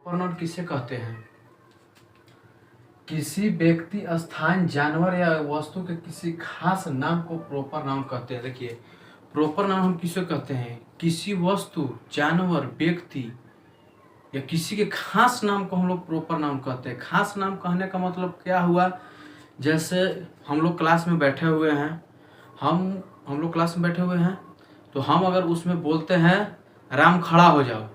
Pronoun किसे कहते हैं? किसी व्यक्ति, स्थान, जानवर या वस्तु के किसी खास नाम को प्रॉपर नाउन कहते हैं। देखिए, प्रॉपर नाउन हम किसे कहते हैं? किसी वस्तु, जानवर, व्यक्ति या किसी के खास नाम को हम लोग प्रॉपर नाउन कहते हैं। खास नाम कहने का मतलब क्या हुआ? जैसे हम लोग क्लास में बैठे हुए हैं, हम लोग क्लास में बैठे हुए हैं, तो हम अगर उसमें बोलते हैं राम खड़ा हो जाओ,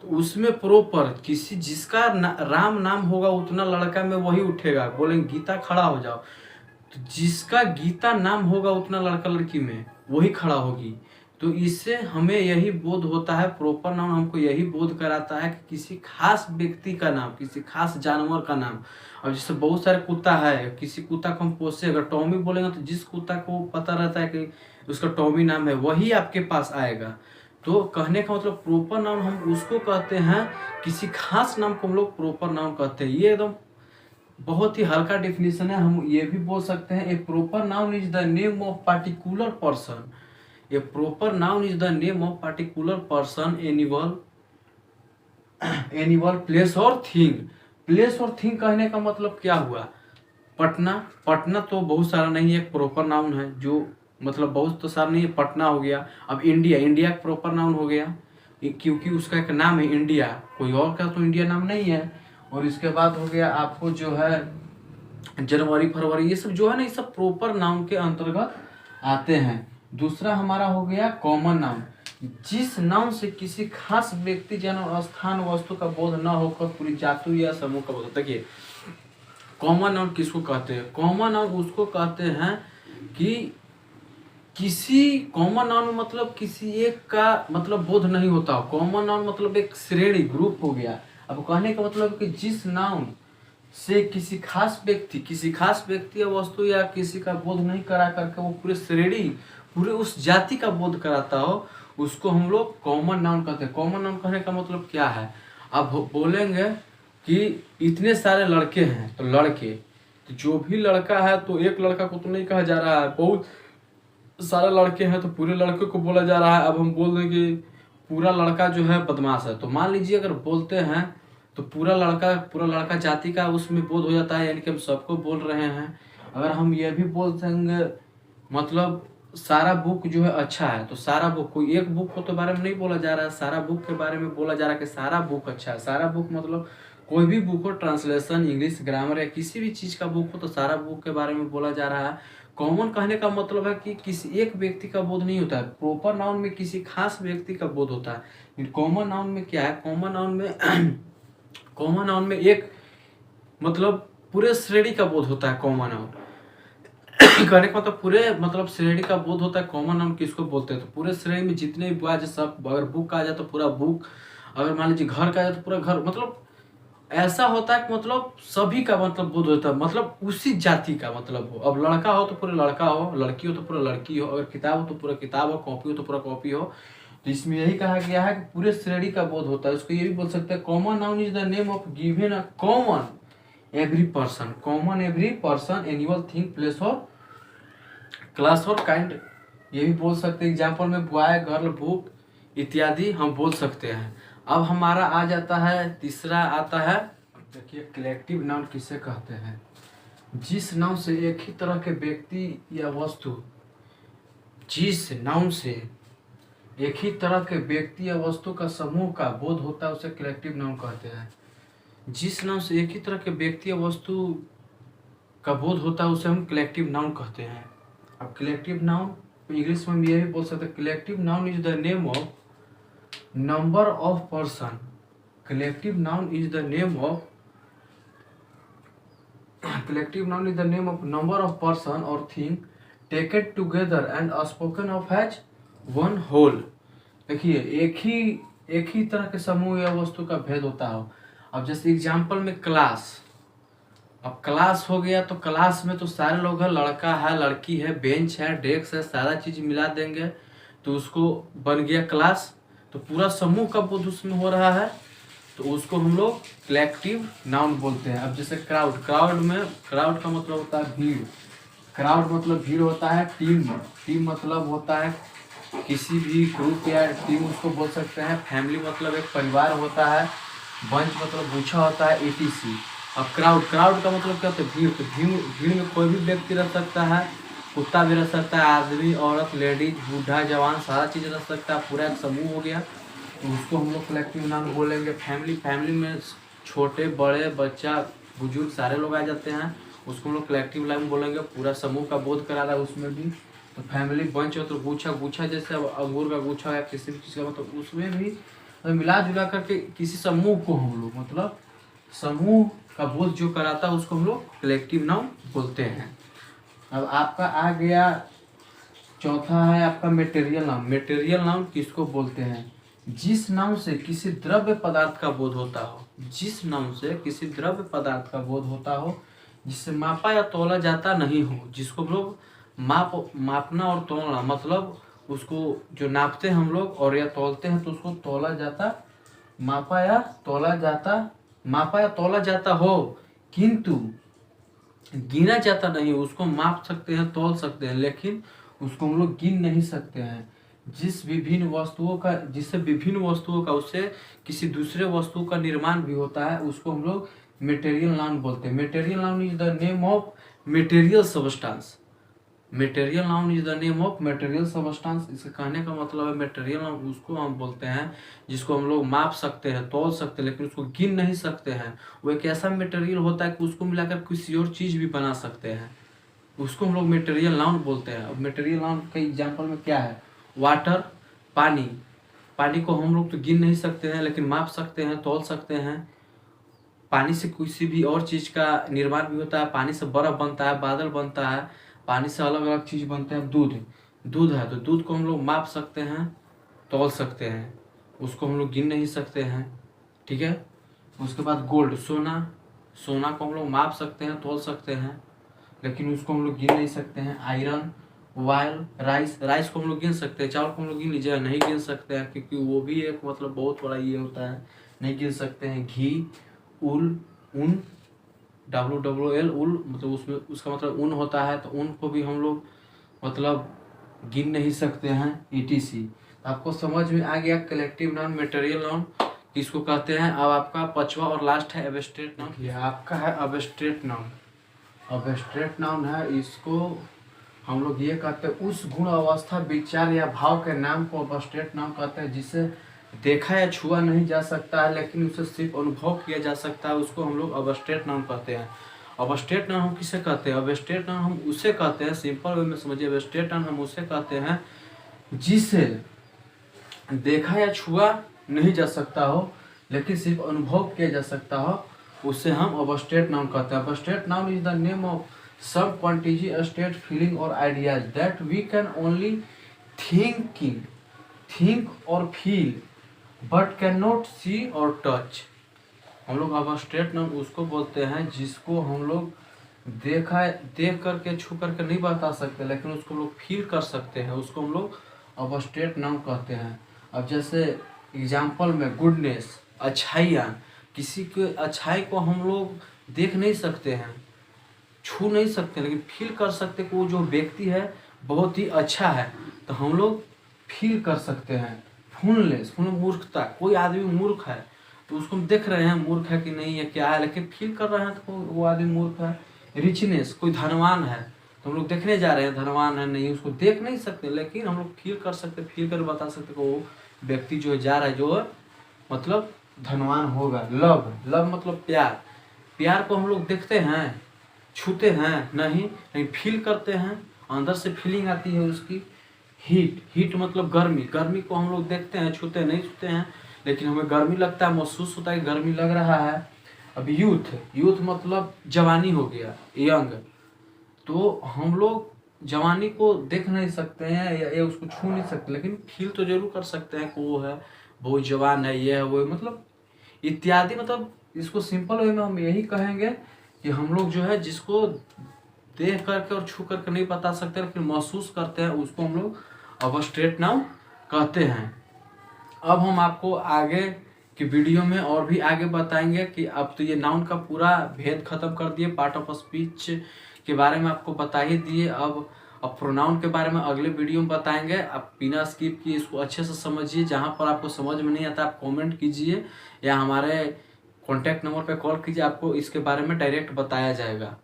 तो उसमें प्रॉपर किसी जिसका राम नाम होगा उतना लड़का में वही उठेगा। बोलेंगे गीता खड़ा हो जाओ, तो जिसका गीता नाम होगा उतना लड़का लड़की में वही खड़ा होगी। तो इससे हमें यही बोध होता है, प्रॉपर नाउन हमको यही बोध कराता है कि किसी खास व्यक्ति का नाम, किसी खास जानवर का नाम। अब जैसे बहुत सारे कुत्ता है, किसी कुत्ता को हम पोसे, अगर टॉमी बोलेंगे तो जिस कुत्ता को पता रहता है कि उसका टॉमी नाम है वही आपके पास आएगा। तो कहने का मतलब प्रॉपर नाउन हम उसको कहते हैं, किसी खास नाम को हम लोग प्रॉपर नाउन कहते हैं। ये एकदम बहुत ही हल्का डेफिनेशन है। हम ये भी बोल सकते हैं, a proper noun is the name of particular person. A proper noun is the name of particular person, animal, place और थिंग। प्लेस और थिंग कहने का मतलब क्या हुआ? पटना तो बहुत सारा नहीं है, एक प्रॉपर नाउन है, जो मतलब बहुत तो सारा नहीं है, पटना हो गया। अब इंडिया एक प्रॉपर नाउन हो गया, क्योंकि उसका एक नाम है इंडिया, कोई और का तो इंडिया नाम नहीं है। और इसके बाद हो गया आपको जो है जनवरी, फरवरी, ये सब जो है ना, ये सब प्रॉपर नाउन के अंतर्गत आते हैं। दूसरा हमारा हो गया कॉमन नाउन। जिस नाउन से किसी खास व्यक्ति, जानवर, स्थान, वस्तु का बोध न होकर पूरी जाति या समूह का बोध। देखिए, कॉमन नाउन किसको कहते हैं? कॉमन नाउन उसको कहते हैं कि किसी कॉमन नाउन में मतलब किसी एक का मतलब बोध नहीं होता। कॉमन नाउन मतलब एक श्रेणी, ग्रुप हो गया। अब कहने का मतलब कि जिस नाउन से किसी खास व्यक्ति या वस्तु या किसी का बोध नहीं करा करके वो पूरे श्रेणी, पूरे उस जाति का बोध कराता हो, उसको हम लोग कॉमन नाउन कहते हैं। कॉमन नाउन कहने का मतलब क्या है? अब बोलेंगे कि इतने सारे लड़के हैं, तो लड़के, तो जो भी लड़का है तो एक लड़का को तो नहीं कहा जा रहा है, बहुत सारे लड़के हैं तो पूरे लड़के को बोला जा रहा है। अब हम बोल दें कि पूरा लड़का जो है बदमाश है, तो मान लीजिए अगर बोलते हैं तो पूरा लड़का जाति का उसमें बोध हो जाता है, यानी कि हम सबको बोल रहे हैं। अगर हम ये भी बोल देंगे मतलब सारा बुक जो है अच्छा है, तो सारा बुक, कोई एक बुक को तो बारे में नहीं बोला जा रहा है, सारा बुक के बारे में बोला जा रहा है कि सारा बुक अच्छा है। सारा बुक मतलब कोई भी बुक हो, ट्रांसलेशन, इंग्लिश ग्रामर या किसी भी चीज़ का बुक हो, तो सारा बुक के बारे में बोला जा रहा है। कॉमन कहने का मतलब है कि किसी एक व्यक्ति का बोध नहीं होता है। प्रॉपर नाउन में किसी खास व्यक्ति का बोध होता है। कॉमन नाउन में क्या है? कॉमन नाउन में एक मतलब पूरे श्रेणी का बोध होता है। कॉमन नाउन कहने का मतलब पूरे मतलब श्रेणी का बोध होता है। कॉमन नाउन किसको बोलते हैं? तो पूरे श्रेणी में जितने भी आ जाए सब, अगर बुक आ जाए तो पूरा बुक, अगर मान लीजिए घर का आ जाए तो पूरा घर, मतलब ऐसा होता है कि मतलब सभी का मतलब बोध होता है, मतलब उसी जाति का मतलब हो। अब लड़का हो तो पूरा लड़का हो, लड़की हो तो पूरा लड़की हो, अगर किताब हो तो पूरा किताब हो, कॉपी हो तो पूरा कॉपी हो। तो इसमें यही कहा गया है कि पूरे श्रेणी का बोध होता है। उसको ये भी बोल सकते हैं, common noun is the name of given a common every person, animal, thing, place और क्लास और काइंड। ये भी बोल सकते हैं। एग्जाम्पल में बॉय, गर्ल, बुक इत्यादि हम बोल सकते हैं। अब हमारा आ जाता है तीसरा, आता है, देखिए, कलेक्टिव नाउन किसे कहते हैं? जिस नाउन से एक ही तरह के व्यक्ति या वस्तु, जिस नाउन से एक ही तरह के व्यक्ति या वस्तु का समूह का बोध होता है उसे कलेक्टिव नाउन कहते हैं। जिस नाउन से एक ही तरह के व्यक्ति या वस्तु का बोध होता है उसे हम कलेक्टिव नाउन कहते हैं। अब कलेक्टिव नाउन इंग्लिश में ये भी बोल सकते हैं, collective noun is the name of number of person. Collective noun is the name of number of person or thing taken together and spoken of as one whole. देखिए, एक ही तरह के समूह या वस्तु का भेद होता हो। अब जैसे एग्जाम्पल में क्लास, अब क्लास हो गया तो क्लास में तो सारे लोग हैं, लड़का है, लड़की है, बेंच है, डेस्क है, सारा चीज मिला देंगे तो उसको बन गया क्लास। तो पूरा समूह का बोध उसमें हो रहा है, तो उसको हम लोग कलेक्टिव नाउन बोलते हैं। अब जैसे क्राउड का मतलब होता है भीड़। क्राउड मतलब भीड़ होता है। टीम मतलब होता है किसी भी ग्रुप या टीम, उसको बोल सकते हैं। फैमिली मतलब एक परिवार होता है। बंच मतलब गुच्छा होता है, etc। अब क्राउड, क्राउड का मतलब क्या होता है? भीड़। तो भीड़, भीड़ में कोई भी व्यक्ति रह सकता है, कुत्ता भी रह सकता है, आदमी, औरत, लेडीज, बूढ़ा, जवान, सारा चीज़ रह सकता है, पूरा एक समूह हो गया, तो उसको हम लोग कलेक्टिव नाउन बोलेंगे। फैमिली, फैमिली में छोटे बड़े बच्चा बुजुर्ग सारे लोग आ जाते हैं, उसको हम लोग कलेक्टिव नाउन बोलेंगे। पूरा समूह का बोध करा रहा है उसमें भी। तो फैमिली। बंच हो तो गुच्छा, गुच्छा जैसे अंगूर का गुच्छा या किसी भी चीज़ का, मतलब उसमें भी तो मिला जुला करके किसी समूह को हम लोग, मतलब समूह का बोध जो कराता है उसको हम लोग कलेक्टिव नाउन बोलते हैं। अब आपका आ गया चौथा है आपका मेटेरियल नाउन। मेटेरियल नाउन किसको बोलते हैं? जिस नाउन से किसी द्रव्य पदार्थ का बोध होता हो, जिस नाउन से किसी द्रव्य पदार्थ का बोध होता हो, जिससे मापा या तौला जाता नहीं हो, जिसको हम लोग मापना और तौलना, मतलब उसको जो नापते हैं हम लोग और या तौलते हैं तो उसको तौला जाता, मापा या तौला जाता, मापा या तौला जाता हो किंतु गिना जाता नहीं, उसको माप सकते हैं, तौल सकते हैं, लेकिन उसको हम लोग गिन नहीं सकते हैं। जिससे विभिन्न वस्तुओं का उससे किसी दूसरे वस्तु का निर्माण भी होता है, उसको हम लोग मेटेरियल नाउन बोलते हैं। Material noun is the name of material substance. Material noun is the name of material substance. इसके कहने का मतलब है मेटेरियल नाउन उसको हम बोलते हैं जिसको हम लोग माप सकते हैं, तौल सकते हैं, लेकिन उसको गिन नहीं सकते हैं। वो एक ऐसा मटेरियल होता है कि उसको मिलाकर किसी और चीज़ भी बना सकते हैं, उसको हम लोग मटेरियल नाउन बोलते हैं। अब मटेरियल नाउन के एग्जाम्पल में क्या है? वाटर, पानी। पानी को हम लोग तो गिन नहीं सकते हैं, लेकिन माप सकते हैं, तौल सकते हैं। पानी से किसी भी और चीज़ का निर्माण भी होता है, पानी से बर्फ बनता है, बादल बनता है, पानी से अलग अलग चीज़ बनते हैं। दूध, दूध है तो दूध को हम लोग माप सकते हैं, तौल सकते हैं, उसको हम लोग गिन नहीं सकते हैं, ठीक है। उसके बाद गोल्ड, सोना। सोना को हम लोग माप सकते हैं, तौल सकते हैं, लेकिन उसको हम लोग गिन नहीं सकते हैं। Iron, vial, rice. राइस को हम लोग गिन सकते हैं, चावल को हम लोग गिन लीजिए, नहीं गिन सकते हैं क्योंकि वो भी एक मतलब बहुत बड़ा ये होता है, नहीं गिन सकते हैं। घी, ऊल, ऊन, WWL ऊल, मतलब उसमें उसका मतलब ऊन होता है, तो ऊन को भी हम लोग मतलब गिन नहीं सकते हैं, etc। आपको समझ में आ गया कलेक्टिव नाउन, मटेरियल नाउन किसको कहते हैं। अब आपका पांचवा और लास्ट है एब्स्ट्रैक्ट नाउन। ये आपका है एब्स्ट्रैक्ट नाउन। एब्स्ट्रैक्ट नाउन है, इसको हम लोग ये कहते हैं उस गुण, अवस्था, विचार या भाव के नाम को एब्स्ट्रैक्ट नाउन कहते हैं जिसे देखा या छुआ नहीं जा सकता है, लेकिन उसे सिर्फ अनुभव किया जा सकता है, उसको हम लोग एब्स्ट्रैक्ट नाउन कहते हैं। एब्स्ट्रैक्ट नाउन हम किसे कहते हैं? एब्स्ट्रैक्ट नाउन हम उसे कहते हैं, सिंपल वे में समझिए, एब्स्ट्रैक्ट नाउन हम उसे कहते हैं जिसे देखा या छुआ नहीं जा सकता हो, लेकिन सिर्फ अनुभव किया जा सकता हो, उसे हम एब्स्ट्रैक्ट नाउन कहते हैं। Abstract noun is the name of some quantity, state, feeling or ideas that we can only think or feel but cannot see or touch। हम लोग एब्स्ट्रैक्ट नाउन उसको बोलते हैं जिसको हम लोग देख करके छू करके नहीं बता सकते, लेकिन उसको हम लोग फील कर सकते हैं, उसको हम लोग एब्स्ट्रैक्ट नाउन कहते हैं। अब जैसे एग्जाम्पल में गुडनेस, अच्छाइयाँ, किसी के अच्छाई को हम लोग देख नहीं सकते हैं, छू नहीं सकते, लेकिन फील कर सकते कि वो जो व्यक्ति है बहुत ही अच्छा है, तो हम लोग फील कर सकते हैं। फूलनेस, मूर्खता, कोई आदमी मूर्ख है तो उसको हम देख रहे हैं मूर्ख है कि नहीं है, क्या है, लेकिन फील कर रहे हैं तो वो आदमी मूर्ख है। रिचनेस, कोई धनवान है तो हम लोग देखने जा रहे हैं धनवान है नहीं, उसको देख नहीं सकते, लेकिन हम लोग फील कर सकते, फील कर बता सकते कि वो व्यक्ति जो जा रहा है जो मतलब धनवान होगा। लव, लव मतलब प्यार। प्यार को हम लोग देखते हैं, छूते हैं नहीं, लेकिन फील करते हैं, अंदर से फीलिंग आती है उसकी। हीट, हीट मतलब गर्मी। गर्मी को हम लोग देखते हैं, छूते नहीं, छूते हैं, लेकिन हमें गर्मी लगता है, महसूस होता है कि गर्मी लग रहा है। अब यूथ, यूथ मतलब जवानी हो गया, यंग, तो हम लोग जवानी को देख नहीं सकते हैं या उसको छू नहीं सकते, लेकिन फील तो जरूर कर सकते हैं कि वो है, वो जवान है, ये है, वो मतलब इत्यादि। मतलब इसको सिंपल वे में हम यही कहेंगे कि हम लोग जो है जिसको देख करके और छू करके नहीं बता सकते, लेकिन महसूस करते हैं, उसको हम लोग एब्स्ट्रैक्ट नाउन कहते हैं। अब हम आपको आगे की वीडियो में और भी आगे बताएंगे कि अब तो ये नाउन का पूरा भेद खत्म कर दिए, पार्ट ऑफ स्पीच के बारे में आपको बता ही दिए। अब प्रोनाउन के बारे में अगले वीडियो में बताएंगे। आप बिना स्किप किए इसको अच्छे से समझिए, जहाँ पर आपको समझ में नहीं आता आप कमेंट कीजिए या हमारे कॉन्टैक्ट नंबर पे कॉल कीजिए, आपको इसके बारे में डायरेक्ट बताया जाएगा।